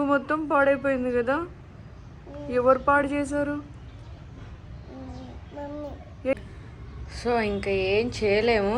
ముగ్గు మొత్తం పాడైపోయింది కదా. ఎవరు పాడు చేశారు? సో ఇంకా ఏం చేయలేము.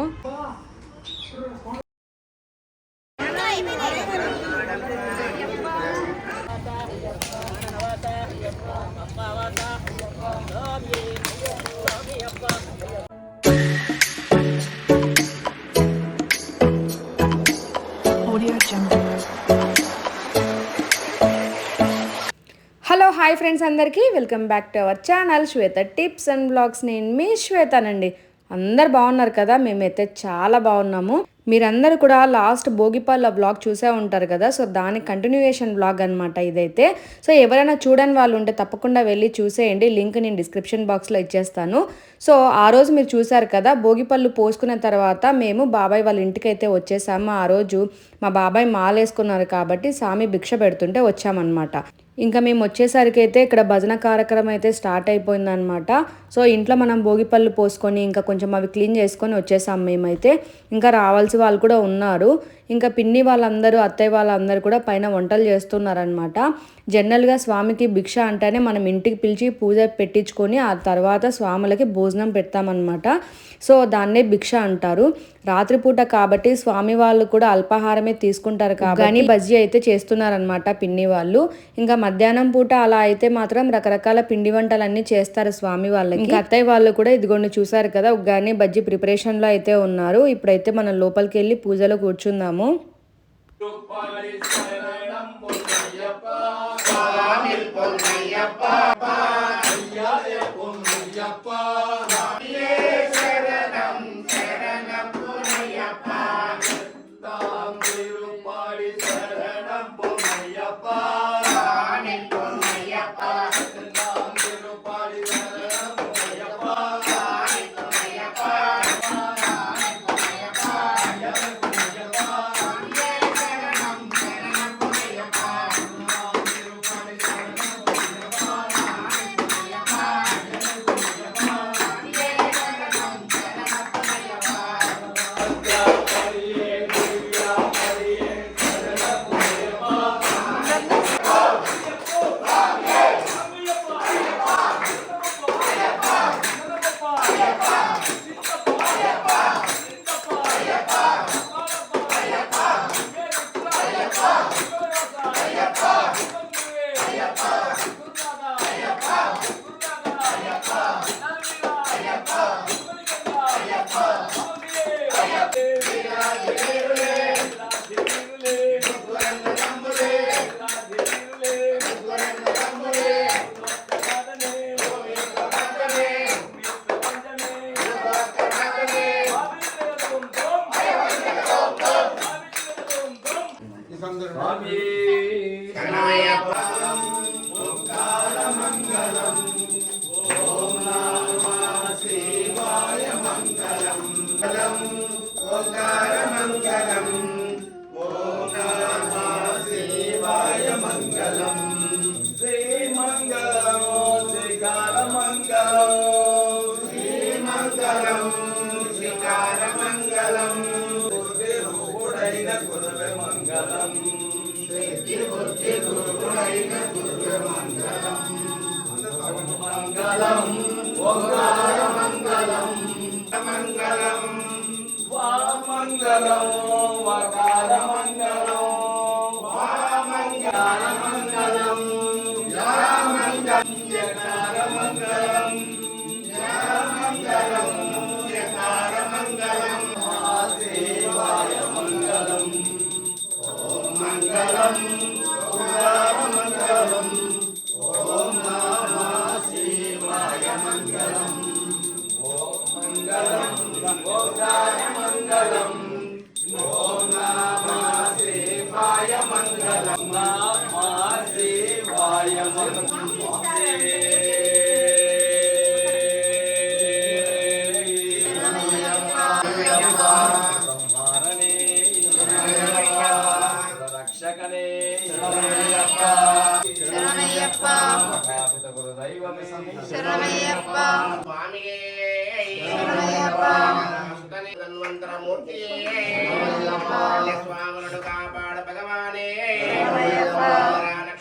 హలో హాయ్ ఫ్రెండ్స్, అందరికీ welcome back to our channel Shweta tips and blogs. నేను మీ శ్వేతానండి. అందరు బాగున్నారు కదా? మేమైతే చాలా బాగున్నాము. మీరందరూ కూడా లాస్ట్ భోగిపళ్ళ బ్లాగ్ చూసే ఉంటారు కదా. సో దాని కంటిన్యూయేషన్ బ్లాగ్ అనమాట ఇదైతే. సో ఎవరైనా చూడని వాళ్ళు ఉంటే తప్పకుండా వెళ్ళి చూసేయండి. లింక్ నేను డిస్క్రిప్షన్ బాక్స్లో ఇచ్చేస్తాను. సో ఆ రోజు మీరు చూసారు కదా, భోగిపళ్ళు పోసుకున్న తర్వాత మేము బాబాయ్ వాళ్ళ ఇంటికి అయితే వచ్చేసాము. ఆ రోజు మా బాబాయ్ మాలేసుకున్నారు కాబట్టి స్వామి భిక్ష పెడుతుంటే వచ్చామన్నమాట. ఇంకా మేము వచ్చేసరికి అయితే ఇక్కడ భజన కార్యక్రమం అయితే స్టార్ట్ అయిపోయిందనమాట. సో ఇంట్లో మనం భోగిపళ్ళు పోసుకొని ఇంకా కొంచెం అవి క్లీన్ చేసుకొని వచ్చేసాం మేమైతే. ఇంకా రావాల్సిన వాళ్ళు కూడా ఉన్నారు. ఇంకా పిన్ని వాళ్ళందరూ, అత్తయ్య వాళ్ళందరూ కూడా పైన వంటలు చేస్తున్నారనమాట. జనరల్గా స్వామికి భిక్ష అంటేనే మనం ఇంటికి పిలిచి పూజ పెట్టించుకొని ఆ తర్వాత స్వాములకి భోజనం పెడతామన్నమాట. సో దాన్నే భిక్ష అంటారు. రాత్రిపూట కాబట్టి స్వామి వాళ్ళు కూడా అల్పాహారమే తీసుకుంటారు కాబట్టి బజ్జీ అయితే చేస్తున్నారనమాట పిన్ని వాళ్ళు. ఇంకా మధ్యాహ్నం పూట అలా అయితే మాత్రం రకరకాల పిండి వంటలన్నీ చేస్తారు స్వామి వాళ్ళకి. ఇంకా అత్తయ్య వాళ్ళు కూడా ఇదిగోండి చూసారు కదా, ఉగ్గాని బజ్జీ ప్రిపరేషన్లో అయితే ఉన్నారు. ఇప్పుడైతే మనం లోపలికి వెళ్ళి పూజలో కూర్చుందాము.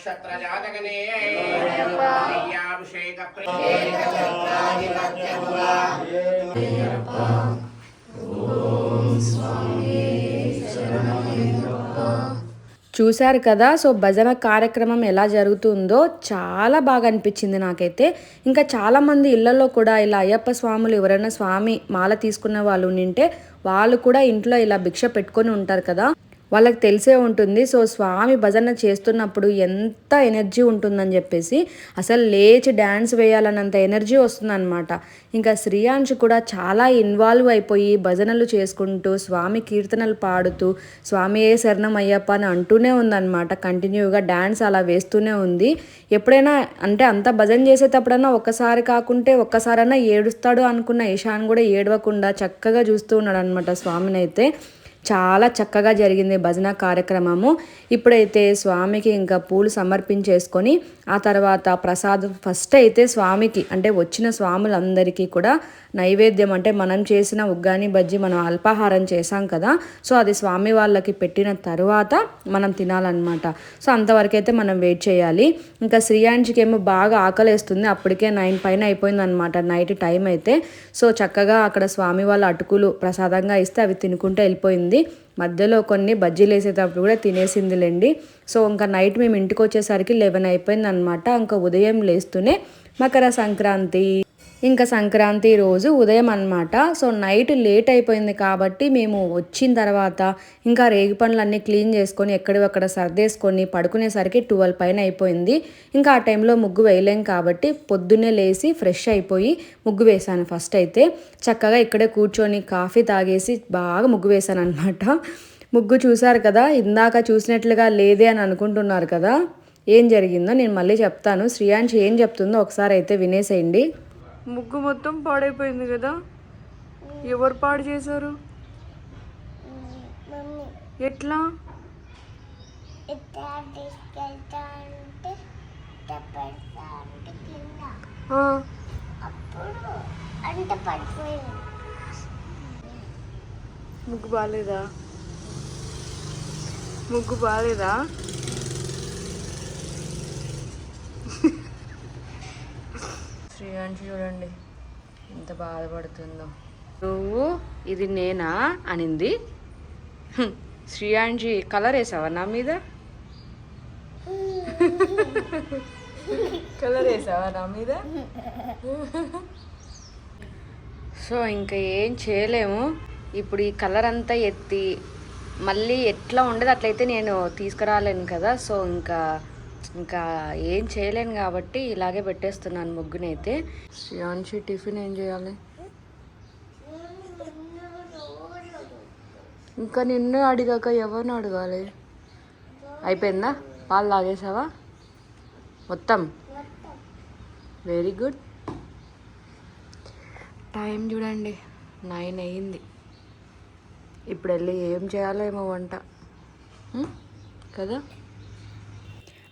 నక్షత్ర జాతకనే అభిషేక చూశారు కదా. సో భజన కార్యక్రమం ఎలా జరుగుతుందో చాలా బాగా అనిపించింది నాకైతే. ఇంకా చాలామంది ఇళ్లలో కూడా ఇలా అయ్యప్ప స్వాములు ఎవరైనా స్వామి మాల తీసుకున్న వాళ్ళు ఉంటే వాళ్ళు కూడా ఇంట్లో ఇలా భిక్ష పెట్టుకొని ఉంటారు కదా, వాళ్ళకి తెలిసే ఉంటుంది. సో స్వామి భజన చేస్తున్నప్పుడు ఎంత ఎనర్జీ ఉంటుందని చెప్పేసి అసలు లేచి డ్యాన్స్ వేయాలన్నంత ఎనర్జీ వస్తుందన్నమాట. ఇంకా శ్రీయాంష్ కూడా చాలా ఇన్వాల్వ్ అయిపోయి భజనలు చేసుకుంటూ స్వామి కీర్తనలు పాడుతూ స్వామియే శరణం అయ్యప్ప అని అంటూనే ఉందన్నమాట. కంటిన్యూగా డ్యాన్స్ అలా వేస్తూనే ఉంది. ఎప్పుడైనా అంటే అంత భజన చేసేటప్పుడన్నా ఒక్కసారి కాకుంటే ఒక్కసారైనా ఏడుస్తాడు అనుకున్న ఈశాన్ కూడా ఏడవకుండా చక్కగా చూస్తూ ఉన్నాడు అనమాట స్వామిని అయితే. చాలా చక్కగా జరిగింది భజన కార్యక్రమము. ఇప్పుడైతే స్వామికి ఇంకా పూలు సమర్పించేసుకొని ఆ తర్వాత ప్రసాదం ఫస్ట్ అయితే స్వామికి అంటే వచ్చిన స్వాములందరికీ కూడా నైవేద్యం అంటే మనం చేసిన ఉగ్గాని బజ్జీ మనం అల్పాహారం చేసాం కదా, సో అది స్వామి వాళ్ళకి పెట్టిన తర్వాత మనం తినాలన్నమాట. సో అంతవరకు అయితే మనం వెయిట్ చేయాలి. ఇంకా శ్రీయాంష్కి ఏమో బాగా ఆకలేస్తుంది, అప్పటికే 9 పైన అయిపోయిందనమాట నైట్ టైం అయితే. సో చక్కగా అక్కడ స్వామి వాళ్ళ అటుకులు ప్రసాదంగా ఇస్తే అవి తినుకుంటూ వెళ్ళిపోయింది. మధ్యలో కొన్ని బజ్జీలు వేసేటప్పుడు కూడా తినేసిందిలేండి. సో ఇంకా నైట్ మేము ఇంటికి వచ్చేసరికి 11 అయిపోయింది అనమాట. ఇంకా ఉదయం లేస్తూనే మకర సంక్రాంతి, ఇంకా సంక్రాంతి రోజు ఉదయం అనమాట. సో నైట్ లేట్ అయిపోయింది కాబట్టి మేము వచ్చిన తర్వాత ఇంకా రేగి పండ్లన్నీ క్లీన్ చేసుకొని ఎక్కడక్కడ సర్దేసుకొని పడుకునేసరికి 12 పైన అయిపోయింది. ఇంకా ఆ టైంలో ముగ్గు వేయలేం కాబట్టి పొద్దున్నే లేచి ఫ్రెష్ అయిపోయి ముగ్గు వేశాను. ఫస్ట్ అయితే చక్కగా ఇక్కడే కూర్చొని కాఫీ తాగేసి బాగా ముగ్గు వేశాను అనమాట. ముగ్గు చూసారు కదా, ఇందాక చూసినట్లుగా లేదే అని అనుకుంటున్నారు కదా, ఏం జరిగిందో నేను మళ్ళీ చెప్తాను. శ్రీయాంష్ ఏం చెప్తుందో ఒకసారి అయితే వినేసేయండి. ముగ్గు మొత్తం పాడైపోయింది కదా, ఎవరు పాడు చేశారు? ఎట్లా? ముగ్గు బాగాలేదా? ముగ్గు బాగాలేదా? శ్రీయాంష్ చూడండి ఎంత బాధపడుతుందో. నువ్వు ఇది నేనా అనింది. శ్రీయాంషి కలర్ వేసావా నా మీద? కలర్ వేసావా నా మీద? సో ఇంకా ఏం చేయలేము. ఇప్పుడు ఈ కలర్ అంతా ఎత్తి మళ్ళీ ఎట్లా ఉండదు అట్లయితే నేను తీసుకురాలేను కదా. సో ఇంకా ఏం చేయలేను కాబట్టి ఇలాగే పెట్టేస్తున్నాను ముగ్గునైతే. శ్రీయాంషి టిఫిన్ ఏం చేయాలి? ఇంకా నిన్ను అడిగాక ఎవరిని అడగాలి? అయిపోయిందా? పాలు తాగేసావా మొత్తం? Very good. టైం చూడండి 9 అయ్యింది. ఇప్పుడు వెళ్ళి ఏం చేయాలో ఏమో వంట కదా.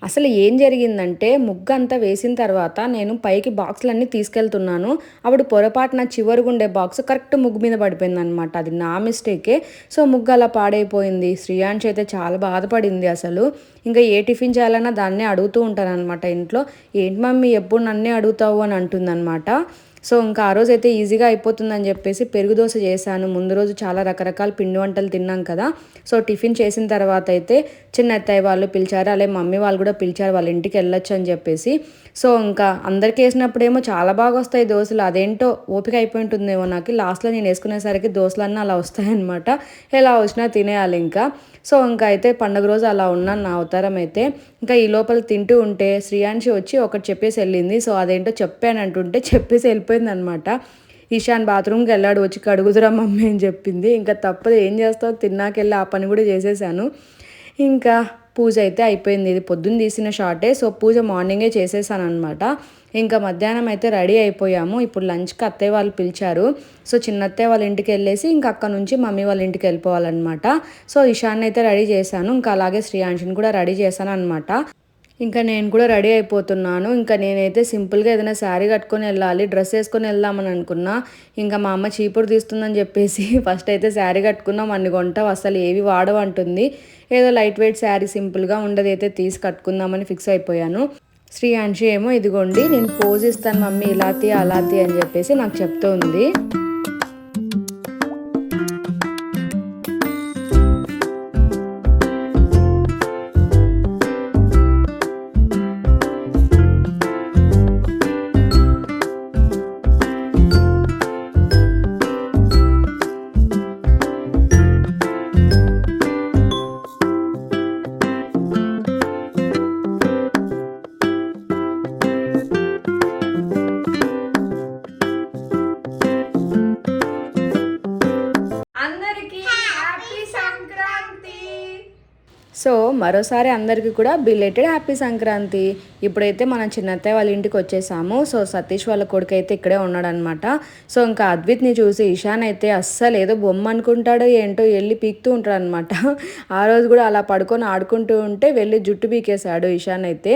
అసలు ఏం జరిగిందంటే ముగ్గు అంతా వేసిన తర్వాత నేను పైకి బాక్సులన్నీ తీసుకెళ్తున్నాను. అప్పుడు పొరపాటున చివరుగుండే బాక్స్ కరెక్ట్ ముగ్గు మీద పడిపోయింది అనమాట. అది నా మిస్టేకే. సో ముగ్గు అలా పాడైపోయింది. శ్రీయాంష్ అయితే చాలా బాధపడింది అసలు. ఇంకా ఏ టిఫిన్ చేయాలన్నా దాన్నే అడుగుతూ ఉంటాను అనమాట ఇంట్లో. ఏంటి మమ్మీ ఎప్పుడు నన్నే అడుగుతావు అని అంటుందన్నమాట. సో ఇంకా ఆ రోజు అయితే ఈజీగా అయిపోతుందని చెప్పేసి పెరుగు దోశ చేశాను. ముందు రోజు చాలా రకరకాల పిండి వంటలు తిన్నాం కదా. సో టిఫిన్ చేసిన తర్వాత అయితే చిన్న అత్తయ్య వాళ్ళు పిలిచారు, అలాగే మమ్మీ వాళ్ళు కూడా పిలిచారు వాళ్ళ ఇంటికి వెళ్ళొచ్చు అని చెప్పేసి. సో ఇంకా అందరికి వేసినప్పుడేమో చాలా బాగా వస్తాయి దోశలు. అదేంటో ఓపిక అయిపోయి ఉంటుందేమో నాకు. లాస్ట్లో నేను వేసుకునేసరికి దోశలన్నీ అలా వస్తాయన్నమాట. ఎలా వచ్చినా తినేయాలి ఇంకా. సో ఇంకా అయితే పండుగ రోజు అలా ఉన్నాను నా అవతారం అయితే. ఇంకా ఈ లోపల తింటూ ఉంటే శ్రీయాంషి వచ్చి ఒకటి చెప్పేసి వెళ్ళింది. సో అదేంటో చెప్పానంటుంటే చెప్పేసి వెళ్ళిపోయింది అనమాట. ఈశాన్ బాత్రూమ్కి వెళ్ళాడు, వచ్చి కడుగుతురా మమ్మీ అని చెప్పింది. ఇంకా తప్పదు, ఏం చేస్తావు, తిన్నాకెళ్ళి ఆ పని కూడా చేసేసాను. ఇంకా పూజ అయితే అయిపోయింది. ఇది పొద్దున్న తీసిన షార్టే. సో పూజ మార్నింగే చేసేసాను అనమాట. ఇంకా మధ్యాహ్నం అయితే రెడీ అయిపోయాము. ఇప్పుడు లంచ్కి అత్తయ్య వాళ్ళు పిలిచారు. సో చిన్న అత్తయ్య వాళ్ళ ఇంటికి వెళ్ళేసి ఇంకా అక్కడ నుంచి మమ్మీ వాళ్ళ ఇంటికి వెళ్ళిపోవాలన్నమాట. సో ఈశాన్ అయితే రెడీ చేశాను. ఇంకా అలాగే శ్రీయాంషిని కూడా రెడీ చేశాను అనమాట. ఇంకా నేను కూడా రెడీ అయిపోతున్నాను. ఇంకా నేనైతే సింపుల్‌గా ఏదైనా శారీ కట్టుకొని వెళ్ళాలి, డ్రెస్ ఏసుకొని వెళ్దామని అనుకున్నా. ఇంకా మా అమ్మ చీపురు తీస్తుందని చెప్పేసి ఫస్ట్ అయితే శారీ కట్టుకున్నాం, అన్ని కొంటావు అసలు ఏవి వాడవు అంటుంది. ఏదో లైట్ వెయిట్ శారీ సింపుల్‌గా ఉండదైతే తీసి కట్టుకుందామని ఫిక్స్ అయిపోయాను. శ్రీయాన్షి ఏమో ఇదిగోండి నేను పోజ్ ఇస్తాను మమ్మీ ఇలా తీ అలా తీ అని చెప్పేసి నాకు చెప్తూ ఉంది. సో మరోసారి అందరికీ కూడా బిలేటెడ్ హ్యాపీ సంక్రాంతి. ఇప్పుడైతే మనం చిన్నత్తయ్య వాళ్ళ ఇంటికి వచ్చేసాము. సో సతీష్ వాళ్ళ కొడుకు అయితే ఇక్కడే ఉన్నాడనమాట. సో ఇంకా అద్విత్ని చూసి ఇషాన్ అయితే అస్సలు ఏదో బొమ్మ అనుకుంటాడో ఏంటో వెళ్ళి పీకుతూ ఉంటాడు అనమాట. ఆ రోజు కూడా అలా పడుకొని ఆడుకుంటూ ఉంటే వెళ్ళి జుట్టు పీకేశాడు ఇషాన్ అయితే.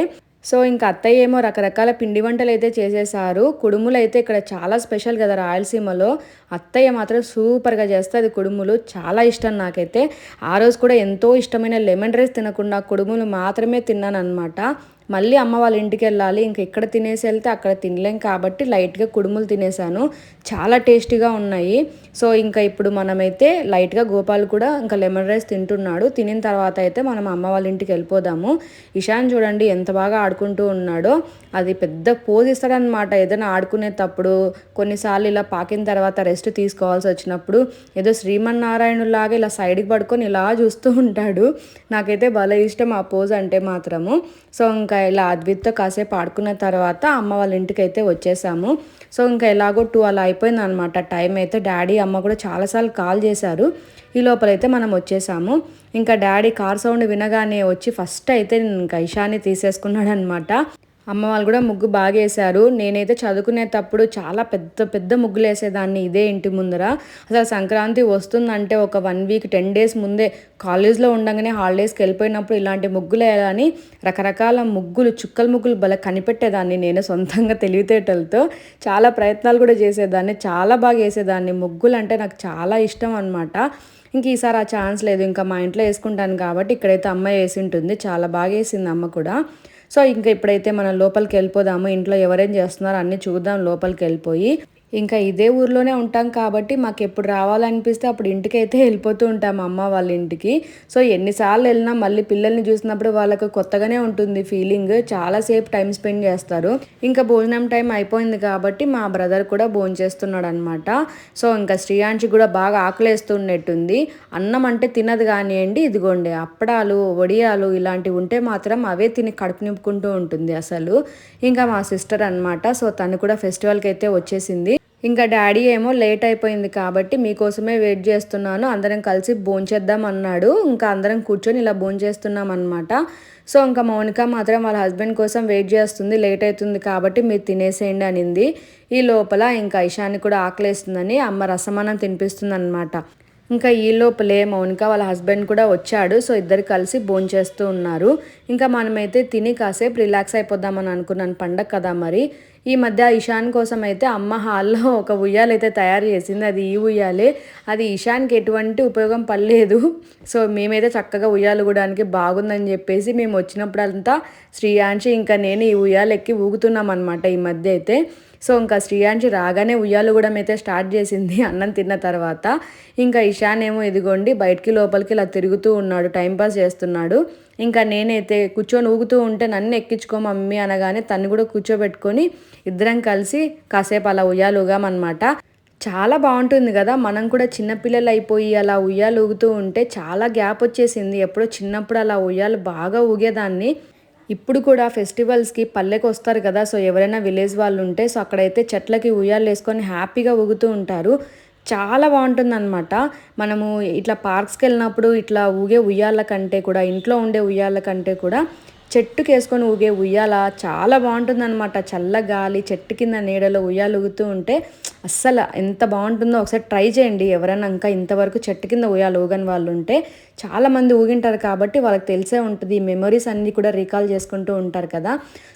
సో ఇంకా అత్తయ్య ఏమో రకరకాల పిండి వంటలు అయితే చేసేసారు. కుడుములు అయితే ఇక్కడ చాలా స్పెషల్ కదా రాయలసీమలో. అత్తయ్య మాత్రం సూపర్గా చేస్తుంది కుడుములు, చాలా ఇష్టం నాకైతే. ఆ రోజు కూడా ఎంతో ఇష్టమైన లెమన్ రైస్ తినకుండా కుడుములు మాత్రమే తిన్నాను అనమాట. మళ్ళీ అమ్మ వాళ్ళ ఇంటికి వెళ్ళాలి, ఇంక ఇక్కడ తినేసి వెళ్తే అక్కడ తినలేం కాబట్టి లైట్గా కుడుములు తినేసాను. చాలా టేస్టీగా ఉన్నాయి. సో ఇంకా ఇప్పుడు మనమైతే లైట్గా గోపాల్ కూడా ఇంకా లెమన్ రైస్ తింటున్నాడు. తినిన తర్వాత అయితే మనం అమ్మ వాళ్ళ ఇంటికి వెళ్ళిపోదాము. ఇషాన్ చూడండి ఎంత బాగా ఆడుకుంటూ ఉన్నాడో. అది పెద్ద పోజ్ ఇస్తాడనమాట ఏదైనా ఆడుకునేటప్పుడు. కొన్నిసార్లు ఇలా పాకిన తర్వాత రెస్ట్ తీసుకోవాల్సి వచ్చినప్పుడు ఏదో శ్రీమన్నారాయణులాగా ఇలా సైడ్కి పడుకొని ఇలా చూస్తూ ఉంటాడు. నాకైతే భలే ఇష్టం ఆ పోజ్ అంటే మాత్రము. సో ఇంకా ఇలా అద్విత్తో కాసేపు ఆడుకున్న తర్వాత అమ్మ వాళ్ళ ఇంటికి అయితే వచ్చేసాము. సో ఇంకా ఎలాగో 2 అలా అయిపోయింది అనమాట టైం అయితే. డాడీ అమ్మ కూడా చాలాసార్లు కాల్ చేశారు. ఈ లోపలైతే మనం వచ్చేసాము. ఇంకా డాడీ కార్ సౌండ్ వినగానే వచ్చి ఫస్ట్ అయితే ఇంకా ఇషాన్ని తీసేసుకున్నాడు అనమాట. అమ్మ వాళ్ళు కూడా ముగ్గు బాగా వేశారు. నేనైతే చదువుకునేటప్పుడు చాలా పెద్ద పెద్ద ముగ్గులు వేసేదాన్ని ఇదే ఇంటి ముందర. అసలు సంక్రాంతి వస్తుందంటే ఒక 1 వీక్ 10 డేస్ ముందే కాలేజ్లో ఉండగానే హాలిడేస్కి వెళ్ళిపోయినప్పుడు ఇలాంటి ముగ్గులు వేయాలని రకరకాల ముగ్గులు, చుక్కల ముగ్గులు భలే కనిపెట్టేదాన్ని నేను సొంతంగా తెలివితేటలతో. చాలా ప్రయత్నాలు కూడా చేసేదాన్ని, చాలా బాగా వేసేదాన్ని. ముగ్గులు అంటే నాకు చాలా ఇష్టం అనమాట. ఇంక ఈసారి ఆ ఛాన్స్ లేదు, ఇంకా మా ఇంట్లో వేసుకుంటాను కాబట్టి ఇక్కడైతే అమ్మ వేసి ఉంటుంది. చాలా బాగా వేసింది అమ్మ కూడా. సో ఇంకా ఇప్పుడైతే మనం లోపలికి వెళ్ళిపోదాము. ఇంట్లో ఎవరేం చేస్తున్నారో అన్నీ చూద్దాం లోపలికి వెళ్ళిపోయి. ఇంకా ఇదే ఊర్లోనే ఉంటాం కాబట్టి మాకు ఎప్పుడు రావాలనిపిస్తే అప్పుడు ఇంటికైతే వెళ్ళిపోతూ ఉంటాం అమ్మ వాళ్ళ ఇంటికి. సో ఎన్నిసార్లు వెళ్ళినా మళ్ళీ పిల్లల్ని చూసినప్పుడు వాళ్ళకు కొత్తగానే ఉంటుంది ఫీలింగ్. చాలాసేపు టైం స్పెండ్ చేస్తారు. ఇంకా భోజనం టైం అయిపోయింది కాబట్టి మా బ్రదర్ కూడా భోంచేస్తున్నాడు అనమాట. సో ఇంకా శ్రీయాంశి కూడా బాగా ఆకలేస్తున్నట్టుంది. అన్నం అంటే తినదు కానివ్వండి, ఇదిగోండి అప్పడాలు, వడియాలు ఇలాంటివి ఉంటే మాత్రం అవే తిని కడుపు నింపుకుంటూ ఉంటుంది అసలు. ఇంకా మా సిస్టర్ అనమాట. సో తను కూడా ఫెస్టివల్కి అయితే వచ్చేసింది. ఇంకా డాడీ ఏమో లేట్ అయిపోయింది కాబట్టి మీకోసమే వెయిట్ చేస్తున్నాను, అందరం కలిసి భోంచేద్దాం అన్నాడు. ఇంకా అందరం కూర్చొని ఇలా భోంచేస్తున్నాం అనమాట. సో ఇంకా మౌనిక మాత్రం వాళ్ళ హస్బెండ్ కోసం వెయిట్ చేస్తుంది, లేట్ అవుతుంది కాబట్టి మీరు తినేసేయండి అనింది. ఈ లోపల ఇంకా ఇషాన్ని కూడా ఆకలేస్తుందని అమ్మ రసమన్నం తినిపిస్తుంది అనమాట. ఇంకా ఈ లోపలే మౌనిక వాళ్ళ హస్బెండ్ కూడా వచ్చాడు. సో ఇద్దరు కలిసి భోంచేస్తూ ఉన్నారు. ఇంకా మనమైతే తిని కాసేపు రిలాక్స్ అయిపోద్దామని అనుకున్నాను, పండగ కదా మరి. ఈ మధ్య ఇషాన్ కోసం అయితే అమ్మ హాల్లో ఒక ఉయ్యాలు అయితే తయారు చేసింది. అది ఈ ఉయ్యాలే. అది ఇషాన్కి ఎటువంటి ఉపయోగం పడలేదు. సో మేమైతే చక్కగా ఉయ్యాలు ఊగడానికి బాగుందని చెప్పేసి మేము వచ్చినప్పుడంతా శ్రీయాంశి ఇంకా నేను ఈ ఉయ్యాలు ఎక్కి ఊగుతున్నాం అనమాట ఈ మధ్య అయితే. సో ఇంకా శ్రీయాంశి రాగానే ఉయ్యాలు కూడా అయితే స్టార్ట్ చేసింది అన్నం తిన్న తర్వాత. ఇంకా ఇషాన్ ఏమో ఇదిగోండి బయటికి లోపలికి ఇలా తిరుగుతూ ఉన్నాడు, టైంపాస్ చేస్తున్నాడు. ఇంకా నేనైతే కూర్చొని ఊగుతూ ఉంటే నన్ను ఎక్కించుకో మమ్మీ అనగానే తను కూడా కూర్చోబెట్టుకొని ఇద్దరం కలిసి కాసేపు అలా ఉయ్యాలు ఊగామన్నమాట. చాలా బాగుంటుంది కదా. మనం కూడా చిన్నపిల్లలు అయిపోయి అలా ఉయ్యాలు ఊగుతూ ఉంటే చాలా గ్యాప్ వచ్చేసింది. ఎప్పుడో చిన్నప్పుడు అలా ఉయ్యాలు బాగా ఊగేదాన్ని. ఇప్పుడు కూడా ఫెస్టివల్స్కి పల్లెకి వస్తారు కదా. సో ఎవరైనా విలేజ్ వాళ్ళు ఉంటే సో అక్కడైతే చెట్లకి ఉయ్యాలు వేసుకొని హ్యాపీగా ఊగుతూ ఉంటారు. చాలా బాగుంటుందన్నమాట. మనము ఇట్లా పార్క్స్కి వెళ్ళినప్పుడు ఇట్లా ఊగే ఉయ్యాల కంటే కూడా, ఇంట్లో ఉండే ఉయ్యాల కంటే కూడా చెట్టుకి వేసుకొని ఊగే ఉయ్యాల చాలా బాగుంటుందన్నమాట. చల్ల గాలి, చెట్టు కింద నీడలో ఉయ్యాలు ఊగుతూ ఉంటే అస్సలు ఎంత బాగుంటుందో ఒకసారి ట్రై చేయండి. ఎవరైనా ఇంకా ఇంతవరకు చెట్టు కింద ఉయ్యాలు ఊగని వాళ్ళు ఉంటే, చాలామంది ఊగింటారు కాబట్టి వాళ్ళకి తెలిసే ఉంటుంది. ఈ మెమరీస్ అన్నీ కూడా రీకాల్ చేసుకుంటూ ఉంటారు కదా.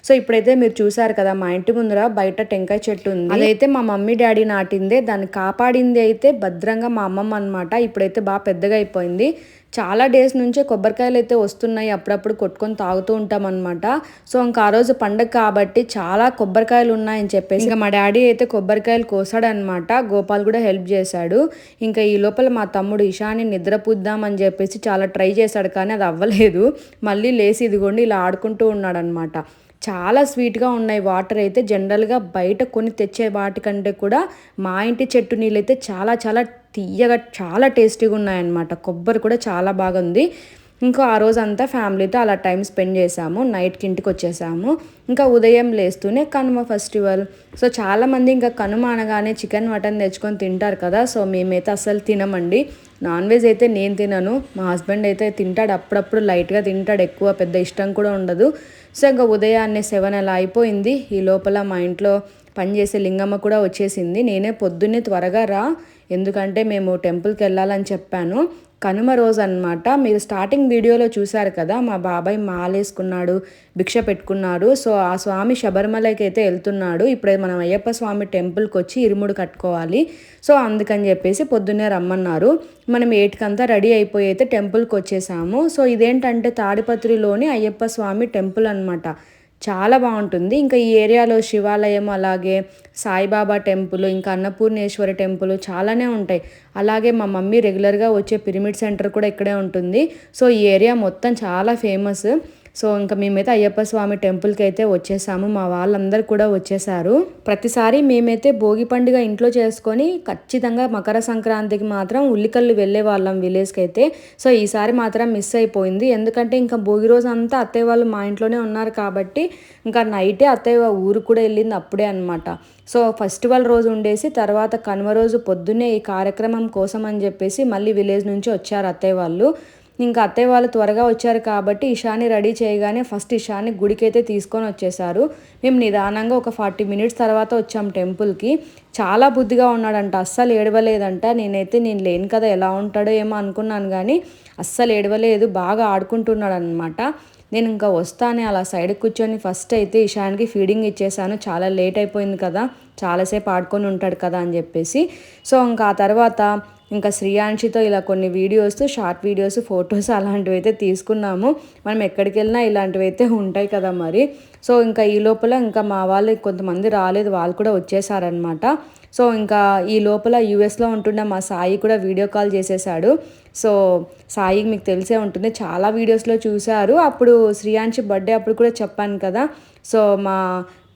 సో ఇప్పుడైతే మీరు చూసారు కదా, మా ఇంటి ముందర బయట టెంకాయ చెట్టు ఉంది. అదైతే మా మమ్మీ డాడీ నాటిందే. దాన్ని కాపాడింది అయితే భద్రంగా మా అమ్మమ్మ అనమాట. ఇప్పుడైతే బాగా పెద్దగా అయిపోయింది. చాలా డేస్ నుంచే కొబ్బరికాయలు అయితే వస్తున్నాయి. అప్పుడప్పుడు కొట్టుకొని తాగుతూ ఉంటాం అనమాట. సో ఇంకా ఆ రోజు పండగ కాబట్టి చాలా కొబ్బరికాయలు ఉన్నాయని చెప్పేసి ఇంకా మా డాడీ అయితే కొబ్బరికాయలు కోసాడనమాట. గోపాల్ కూడా హెల్ప్ చేశాడు. ఇంకా ఈ లోపల మా తమ్ముడు ఇషాని నిద్రపుద్దామని చెప్పేసి చాలా ట్రై చేశాడు, కానీ అది అవ్వలేదు. మళ్ళీ లేసి ఇదిగోండి ఇలా ఆడుకుంటూ ఉన్నాడనమాట. చాలా స్వీట్గా ఉన్నాయి వాటర్ అయితే. జనరల్గా బయట కొని తెచ్చే వాటికంటే కూడా మా ఇంటి చెట్టు నీళ్ళు అయితే చాలా చాలా తీయగా చాలా టేస్టీగా ఉన్నాయన్నమాట. కొబ్బరి కూడా చాలా బాగుంది. ఇంకా ఆ రోజు అంతా ఫ్యామిలీతో అలా టైం స్పెండ్ చేసాము. నైట్కి ఇంటికి వచ్చేసాము. ఇంకా ఉదయం లేస్తూనే కనుమ ఫెస్టివల్. సో చాలామంది ఇంకా కనుమ అనగానే చికెన్ మటన్ తెచ్చుకొని తింటారు కదా. సో మేమైతే అస్సలు తినమండి. నాన్ వెజ్ అయితే నేను తినను. మా హస్బెండ్ అయితే తింటాడు, అప్పుడప్పుడు లైట్గా తింటాడు, ఎక్కువ పెద్ద ఇష్టం కూడా ఉండదు. సో ఇంకా ఉదయాన్నే 7 అలా అయిపోయింది. ఈ లోపల మా ఇంట్లో పనిచేసే లింగమ్మ కూడా వచ్చేసింది. నేనే పొద్దున్నే త్వరగా రా, ఎందుకంటే మేము టెంపుల్కి వెళ్ళాలని చెప్పాను. కనుమ రోజు అనమాట. మీరు స్టార్టింగ్ వీడియోలో చూశారు కదా, మా బాబాయ్ మాలేసుకున్నాడు, భిక్ష పెట్టుకున్నారు. సో ఆ స్వామి శబరిమలకి అయితే వెళ్తున్నాడు. ఇప్పుడే మనం అయ్యప్ప స్వామి టెంపుల్కి వచ్చి ఇరుముడు కట్టుకోవాలి. సో అందుకని చెప్పేసి పొద్దున్నే రమ్మన్నారు. మనం 8కంతా రెడీ అయిపోయి అయితే టెంపుల్కి వచ్చేసాము. సో ఇదేంటంటే తాడిపత్రిలోని అయ్యప్ప స్వామి టెంపుల్ అనమాట. చాలా బాగుంటుంది. ఇంకా ఈ ఏరియాలో శివాలయం, అలాగే సాయిబాబా టెంపుల్, ఇంకా అన్నపూర్ణేశ్వరి టెంపుల్ చాలానే ఉంటాయి. అలాగే మా మమ్మీ రెగ్యులర్గా వచ్చే పిరమిడ్ సెంటర్ కూడా ఇక్కడే ఉంటుంది. సో ఈ ఏరియా మొత్తం చాలా ఫేమస్. సో ఇంకా మేమైతే అయ్యప్ప స్వామి టెంపుల్కి అయితే వచ్చేసాము. మా వాళ్ళందరూ కూడా వచ్చేసారు. ప్రతిసారి మేమైతే భోగి పండుగ ఇంట్లో చేసుకొని ఖచ్చితంగా మకర సంక్రాంతికి మాత్రం ఉల్లికల్లు వెళ్ళే వాళ్ళం విలేజ్కి అయితే. సో ఈసారి మాత్రం మిస్ అయిపోయింది. ఎందుకంటే ఇంకా భోగి రోజు అంతా అత్తయ్య వాళ్ళు మా ఇంట్లోనే ఉన్నారు కాబట్టి ఇంకా నైటే అత్తయ్య ఊరు కూడా వెళ్ళింది అప్పుడే అనమాట. సో ఫెస్టివల్ రోజు ఉండేసి తర్వాత కనుమ రోజు పొద్దున్నే ఈ కార్యక్రమం కోసం అని చెప్పేసి మళ్ళీ విలేజ్ నుంచి వచ్చారు అత్తయ్య వాళ్ళు. ఇంకా అత్తయ్య వాళ్ళు త్వరగా వచ్చారు కాబట్టి ఇషాని రెడీ చేయగానే ఫస్ట్ ఇషాని గుడికి అయితే తీసుకొని వచ్చేసారు. మేము నిదానంగా ఒక 40 మినిట్స్ తర్వాత వచ్చాం టెంపుల్కి. చాలా బుద్ధిగా ఉన్నాడంట, అస్సలు ఏడవలేదంట. నేను లేను కదా ఎలా ఉంటాడో ఏమో అనుకున్నాను, కానీ అస్సలు ఏడవలేదు, బాగా ఆడుకుంటున్నాడు అనమాట. నేను ఇంకా వస్తానే అలా సైడ్కి కూర్చొని ఫస్ట్ అయితే ఇషాన్కి ఫీడింగ్ ఇచ్చేసాను. చాలా లేట్ అయిపోయింది కదా, చాలాసేపు ఆడుకొని ఉంటాడు కదా అని చెప్పేసి. సో ఇంకా ఆ తర్వాత ఇంకా శ్రీయాంశితో ఇలా కొన్ని వీడియోస్, షార్ట్ వీడియోస్, ఫొటోస్ అలాంటివి అయితే తీసుకున్నాము. మనం ఎక్కడికి వెళ్ళినా ఇలాంటివి అయితే ఉంటాయి కదా మరి. సో ఇంకా ఈ లోపల ఇంకా మా వాళ్ళు కొంతమంది రాలేదు, వాళ్ళు కూడా వచ్చేసారనమాట. సో ఇంకా ఈ లోపల యూఎస్లో ఉంటున్న మా సాయి కూడా వీడియో కాల్ చేసేసాడు. సో సాయికి మీకు తెలిసే ఉంటుంది, చాలా వీడియోస్లో చూశారు. అప్పుడు శ్రీయాంశి బర్త్డే అప్పుడు కూడా చెప్పాను కదా, సో మా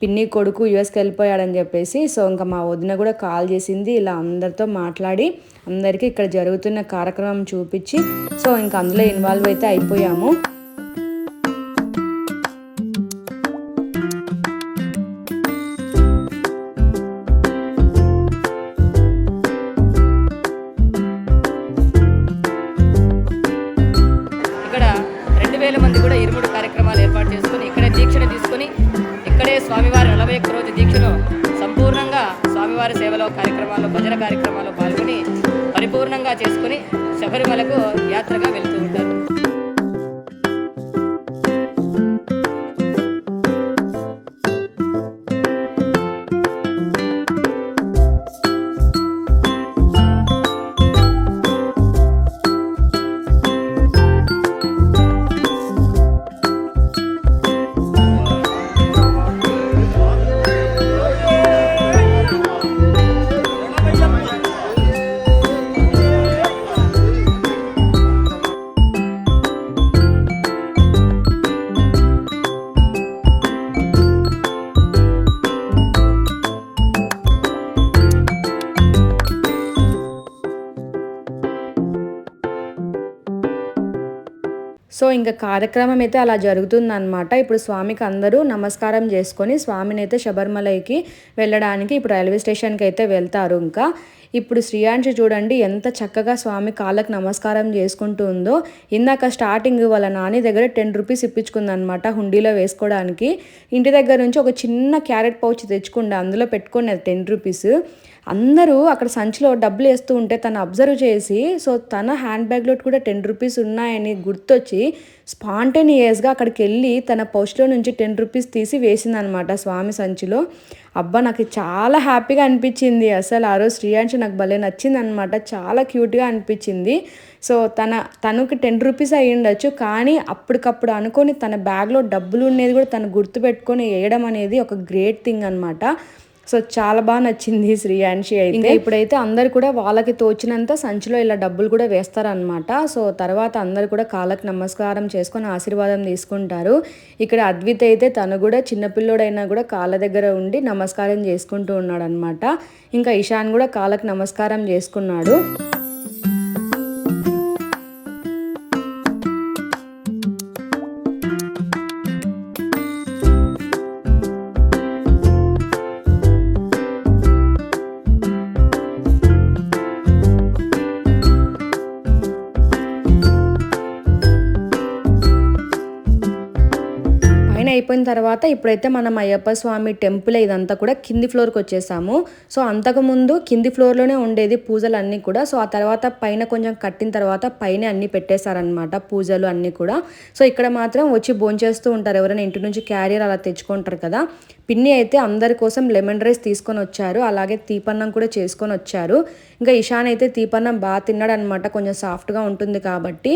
పిన్ని కొడుకు యూఎస్కి వెళ్ళిపోయాడని చెప్పేసి. సో ఇంకా మా వదిన కూడా కాల్ చేసింది, ఇలా అందరితో మాట్లాడి అందరికీ ఇక్కడ జరుగుతున్న కార్యక్రమం చూపించి సో ఇంకా అందులో ఇన్వాల్వ్ అయితే అయిపోయాము. ఇక్కడ 2000 మంది కూడా ఇరుముడు కార్యక్రమాలు ఏర్పాటు చేసుకుని ఇక్కడే దీక్షణ తీసుకుని ఇక్కడే స్వామివారి 41 రోజు దీక్షలో సంపూర్ణంగా స్వామివారి సేవలో కార్యక్రమాల్లో, భజన కార్యక్రమాల్లో పాల్గొని పరిపూర్ణంగా చేసుకుని శబరిమలకు యాత్రగా వెళ్తూ ఉంటారు. సో ఇంకా కార్యక్రమం అయితే అలా జరుగుతుందన్నమాట. ఇప్పుడు స్వామికి అందరూ నమస్కారం చేసుకొని స్వామిని అయితే శబరిమలైకి వెళ్ళడానికి ఇప్పుడు రైల్వే స్టేషన్కి అయితే వెళ్తారు. ఇంకా ఇప్పుడు శ్రీయాంశి చూడండి ఎంత చక్కగా స్వామి కాళ్ళకు నమస్కారం చేసుకుంటూ ఉందో. ఇందాక స్టార్టింగ్ వాళ్ళ నాని దగ్గర 10 రూపీస్ ఇప్పించుకుందనమాట హుండీలో వేసుకోవడానికి. ఇంటి దగ్గర నుంచి ఒక చిన్న క్యారెట్ పౌచ్ తెచ్చుకుండే, అందులో పెట్టుకునేది 10 రూపీస్. అందరూ అక్కడ సంచిలో డబ్బులు వేస్తూ ఉంటే తను అబ్జర్వ్ చేసి, సో తన హ్యాండ్ బ్యాగ్లో కూడా 10 రూపీస్ ఉన్నాయని గుర్తొచ్చి స్పాంటేనియస్గా అక్కడికి వెళ్ళి తన పౌచ్లో నుంచి 10 రూపీస్ తీసి వేసిందనమాట స్వామి సంచిలో. అబ్బా నాకు చాలా హ్యాపీగా అనిపించింది అసలు. ఆ రోజు శ్రీయాంశి నాకు భలే నచ్చింది అనమాట, చాలా క్యూట్గా అనిపించింది. సో తనకి 10 రూపీస్ అయ్యి ఉండొచ్చు, కానీ అప్పటికప్పుడు అనుకొని తన బ్యాగ్లో డబ్బులు ఉండేది కూడా తను గుర్తుపెట్టుకొని వేయడం అనేది ఒక గ్రేట్ థింగ్ అనమాట. సో చాలా బాగా నచ్చింది శ్రీయాంశి అయితే. ఇంకా ఇప్పుడైతే అందరు కూడా వాళ్ళకి తోచినంత సంచిలో ఇలా డబ్బులు కూడా వేస్తారనమాట. సో తర్వాత అందరు కూడా కాళ్ళకి నమస్కారం చేసుకొని ఆశీర్వాదం తీసుకుంటారు. ఇక్కడ అద్విత్ అయితే తను కూడా చిన్నపిల్లోడైనా కూడా కాళ్ళ దగ్గర ఉండి నమస్కారం చేసుకుంటూ ఉన్నాడు అనమాట. ఇంకా ఇషాన్ కూడా కాళ్ళకి నమస్కారం చేసుకున్నాడు. అయిపోయిన తర్వాత ఇప్పుడైతే మనం అయ్యప్ప స్వామి టెంపుల్ ఇదంతా కూడా కింది ఫ్లోర్కి వచ్చేసాము. సో అంతకుముందు కింది ఫ్లోర్లోనే ఉండేది పూజలు అన్నీ కూడా. సో ఆ తర్వాత పైన కొంచెం కట్టిన తర్వాత పైన అన్నీ పెట్టేశారనమాట పూజలు అన్నీ కూడా. సో ఇక్కడ మాత్రం వచ్చి భోంచేస్తూ ఉంటారు ఎవరైనా ఇంటి నుంచి క్యారియర్ అలా తెచ్చుకుంటారు కదా. పిన్ని అయితే అందరి కోసం లెమన్ రైస్ తీసుకొని వచ్చారు, అలాగే తీపన్నం కూడా చేసుకొని వచ్చారు. ఇంకా ఇషాన్ అయితే తీపన్నం బాగా తిన్నాడు అనమాట, కొంచెం సాఫ్ట్గా ఉంటుంది కాబట్టి.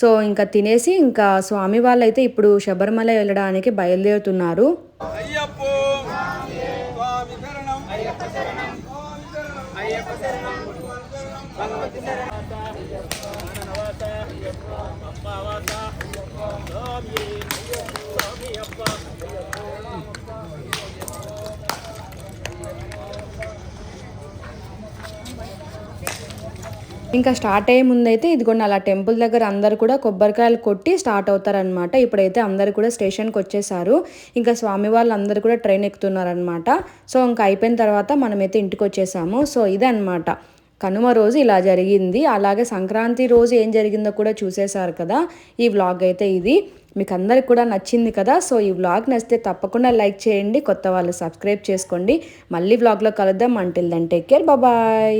సో ఇంకా తినేసి ఇంకా స్వామి వాళ్ళు అయితే ఇప్పుడు శబరిమల వెళ్ళడానికి బయలుదేరుతున్నారు. ఇంకా స్టార్ట్ అయ్యే ముందైతే ఇదిగోండి అలా టెంపుల్ దగ్గర అందరు కూడా కొబ్బరికాయలు కొట్టి స్టార్ట్ అవుతారనమాట. ఇప్పుడైతే అందరు కూడా స్టేషన్కి వచ్చేసారు. ఇంకా స్వామి వాళ్ళు అందరు కూడా ట్రైన్ ఎక్కుతున్నారనమాట. సో ఇంకా అయిపోయిన తర్వాత మనమైతే ఇంటికి వచ్చేసాము. సో ఇదే అనమాట కనుమ రోజు ఇలా జరిగింది. అలాగే సంక్రాంతి రోజు ఏం జరిగిందో కూడా చూసేశారు కదా. ఈ వ్లాగ్ అయితే ఇది మీకు అందరికి కూడా నచ్చింది కదా. సో ఈ వ్లాగ్ నచ్చితే తప్పకుండా లైక్ చేయండి, కొత్త వాళ్ళు సబ్స్క్రైబ్ చేసుకోండి. మళ్ళీ వ్లాగ్లో కలుద్దాం. Until then take care, bye.